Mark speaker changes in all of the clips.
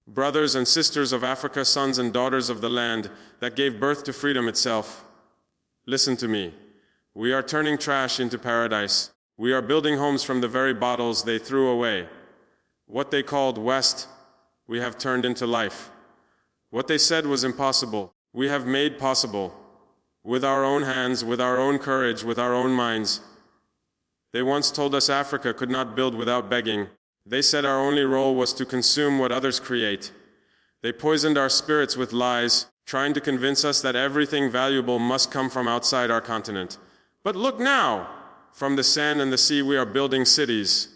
Speaker 1: Brothers and sisters of Africa, sons and daughters of the land that gave birth to freedom itself. Listen to me. We are turning trash into paradise. We are building homes from the very bottles they threw away. What they called West, we have turned into life. What they said was impossible, we have made possible. With our own hands, with our own courage, with our own minds. They once told us Africa could not build without begging. They said our only role was to consume what others create. They poisoned our spirits with lies, trying to convince us that everything valuable must come from outside our continent. But look now! From the sand and the sea we are building cities.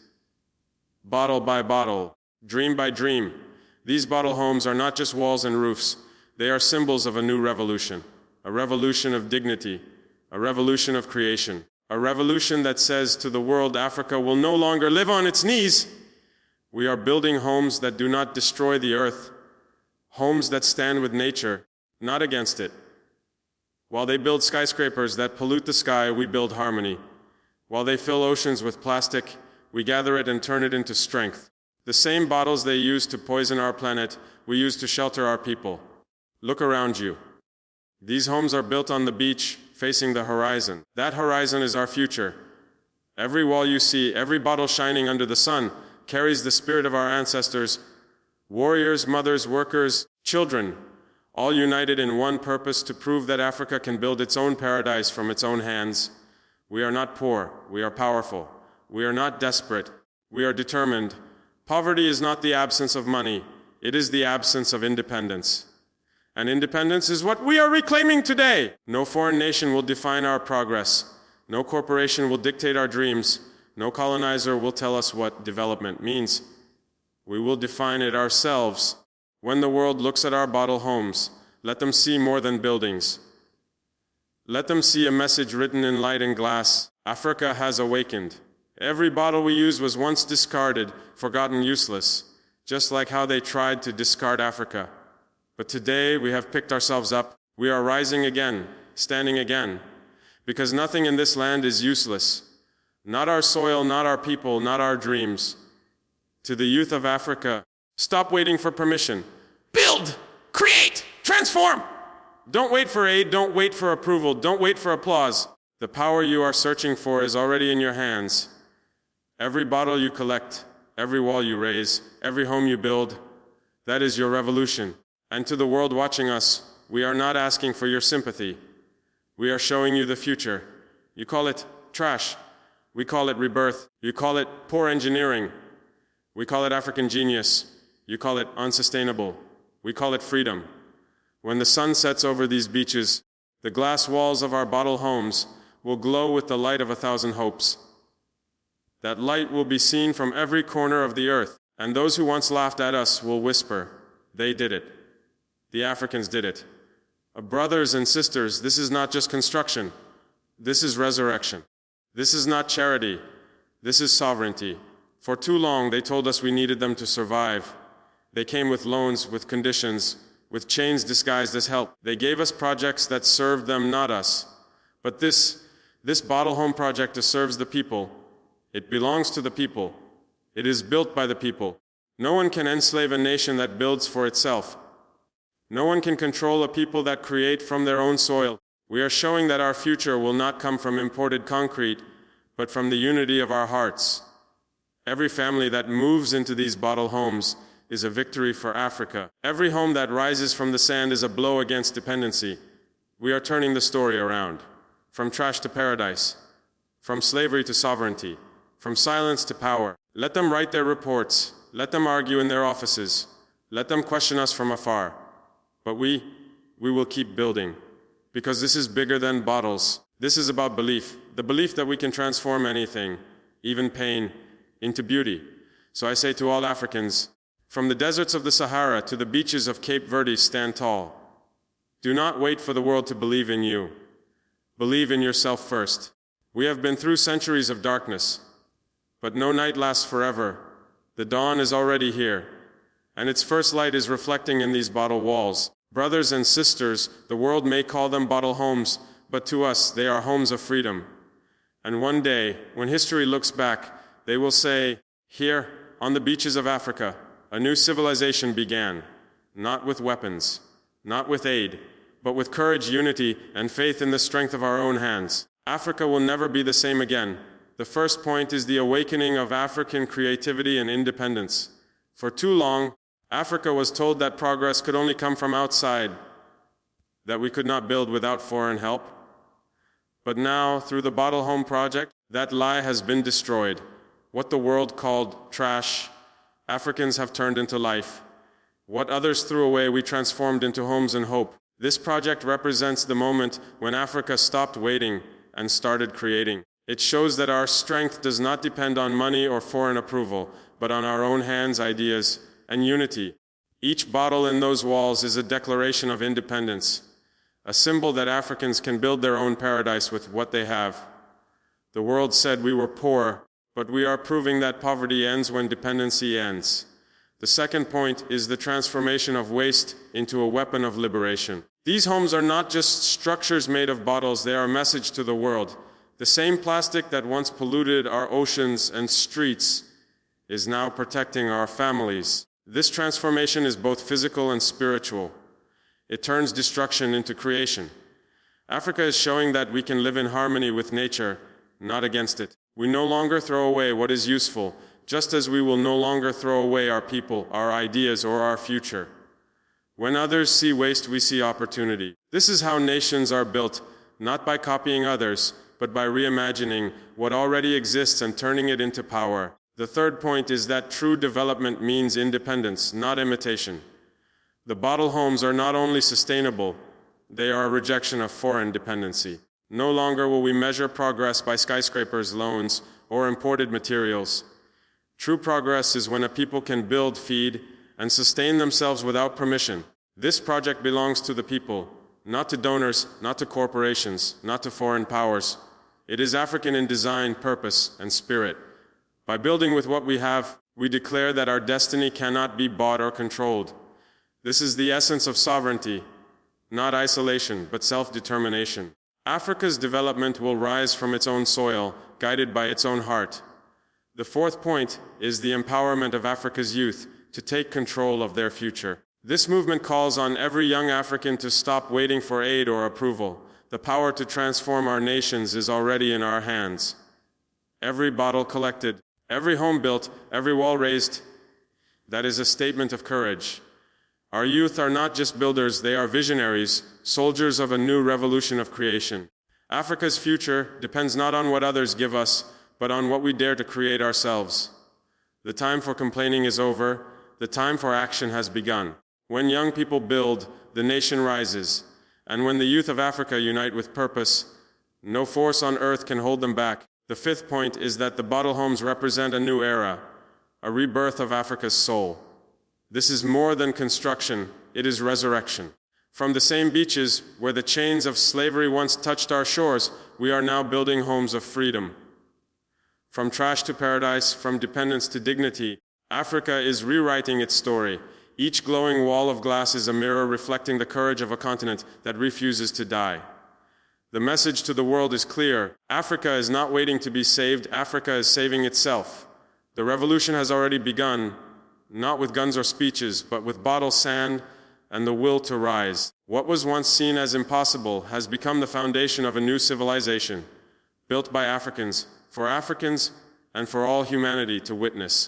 Speaker 1: Bottle by bottle, dream by dream. These bottle homes are not just walls and roofs. They are symbols of a new revolution. A revolution of dignity. A revolution of creation. A revolution that says to the world Africa will no longer live on its knees. We are building homes that do not destroy the earth. Homes that stand with nature, not against it. While they build skyscrapers that pollute the sky, we build harmony. While they fill oceans with plastic, we gather it and turn it into strength. The same bottles they use to poison our planet, we use to shelter our people. Look around you. These homes are built on the beach, facing the horizon. That horizon is our future. Every wall you see, every bottle shining under the sun, carries the spirit of our ancestors, warriors, mothers, workers, children, all united in one purpose to prove that Africa can build its own paradise from its own hands. We are not poor, we are powerful. We are not desperate, we are determined. Poverty is not the absence of money, it is the absence of independence. And independence is what we are reclaiming today. No foreign nation will define our progress. No corporation will dictate our dreams. No colonizer will tell us what development means. We will define it ourselves. When the world looks at our bottle homes, let them see more than buildings. Let them see a message written in light and glass. Africa has awakened. Every bottle we used was once discarded, forgotten, useless, just like how they tried to discard Africa. But today we have picked ourselves up. We are rising again, standing again, because nothing in this land is useless. Not our soil, not our people, not our dreams. To the youth of Africa, stop waiting for permission. Build, create, transform. Don't wait for aid, don't wait for approval, don't wait for applause. The power you are searching for is already in your hands. Every bottle you collect, every wall you raise, every home you build, that is your revolution. And to the world watching us, we are not asking for your sympathy. We are showing you the future. You call it trash. We call it rebirth. You call it poor engineering. We call it African genius. You call it unsustainable. We call it freedom. When the sun sets over these beaches, the glass walls of our bottle homes will glow with the light of 1,000 hopes. That light will be seen from every corner of the earth, and those who once laughed at us will whisper, "They did it. The Africans did it." Brothers and sisters, this is not just construction. This is resurrection. This is not charity. This is sovereignty. For too long, they told us we needed them to survive. They came with loans, with conditions, with chains disguised as help. They gave us projects that served them, not us. But this bottle home project serves the people. It belongs to the people. It is built by the people. No one can enslave a nation that builds for itself. No one can control a people that create from their own soil. We are showing that our future will not come from imported concrete, but from the unity of our hearts. Every family that moves into these bottle homes is a victory for Africa. Every home that rises from the sand is a blow against dependency. We are turning the story around. From trash to paradise. From slavery to sovereignty. From silence to power. Let them write their reports. Let them argue in their offices. Let them question us from afar. But we will keep building. Because this is bigger than bottles. This is about belief. The belief that we can transform anything, even pain, into beauty. So I say to all Africans, from the deserts of the Sahara to the beaches of Cape Verde, stand tall. Do not wait for the world to believe in you. Believe in yourself first. We have been through centuries of darkness, but no night lasts forever. The dawn is already here, and its first light is reflecting in these bottle walls. Brothers and sisters, the world may call them bottle homes, but to us, they are homes of freedom. And one day, when history looks back, they will say, here, on the beaches of Africa, A new civilization began, not with weapons, not with aid, but with courage, unity, and faith in the strength of our own hands. Africa will never be the same again. The first point is the awakening of African creativity and independence. For too long, Africa was told that progress could only come from outside, that we could not build without foreign help. But now, through the Bottle Home Project, that lie has been destroyed. What the world called trash, Africans have turned into life. What others threw away, we transformed into homes and hope. This project represents the moment when Africa stopped waiting and started creating. It shows that our strength does not depend on money or foreign approval, but on our own hands, ideas, and unity. Each bottle in those walls is a declaration of independence, a symbol that Africans can build their own paradise with what they have. The world said we were poor, but we are proving that poverty ends when dependency ends. The second point is the transformation of waste into a weapon of liberation. These homes are not just structures made of bottles, they are a message to the world. The same plastic that once polluted our oceans and streets is now protecting our families. This transformation is both physical and spiritual. It turns destruction into creation. Africa is showing that we can live in harmony with nature, not against it. We no longer throw away what is useful, just as we will no longer throw away our people, our ideas, or our future. When others see waste, we see opportunity. This is how nations are built, not by copying others, but by reimagining what already exists and turning it into power. The third point is that true development means independence, not imitation. The bottle homes are not only sustainable, they are a rejection of foreign dependency. No longer will we measure progress by skyscrapers, loans, or imported materials. True progress is when a people can build, feed, and sustain themselves without permission. This project belongs to the people, not to donors, not to corporations, not to foreign powers. It is African in design, purpose, and spirit. By building with what we have, we declare that our destiny cannot be bought or controlled. This is the essence of sovereignty, not isolation, but self-determination. Africa's development will rise from its own soil, guided by its own heart. The fourth point is the empowerment of Africa's youth to take control of their future. This movement calls on every young African to stop waiting for aid or approval. The power to transform our nations is already in our hands. Every bottle collected, every home built, every wall raised, that is a statement of courage. Our youth are not just builders, they are visionaries, soldiers of a new revolution of creation. Africa's future depends not on what others give us, but on what we dare to create ourselves. The time for complaining is over, the time for action has begun. When young people build, the nation rises. And when the youth of Africa unite with purpose, no force on earth can hold them back. The fifth point is that the bottle homes represent a new era, a rebirth of Africa's soul. This is more than construction, it is resurrection. From the same beaches where the chains of slavery once touched our shores, we are now building homes of freedom. From trash to paradise, from dependence to dignity, Africa is rewriting its story. Each glowing wall of glass is a mirror reflecting the courage of a continent that refuses to die. The message to the world is clear. Africa is not waiting to be saved, Africa is saving itself. The revolution has already begun, not with guns or speeches, but with bottle sand and the will to rise. What was once seen as impossible has become the foundation of a new civilization, built by Africans, and for all humanity to witness.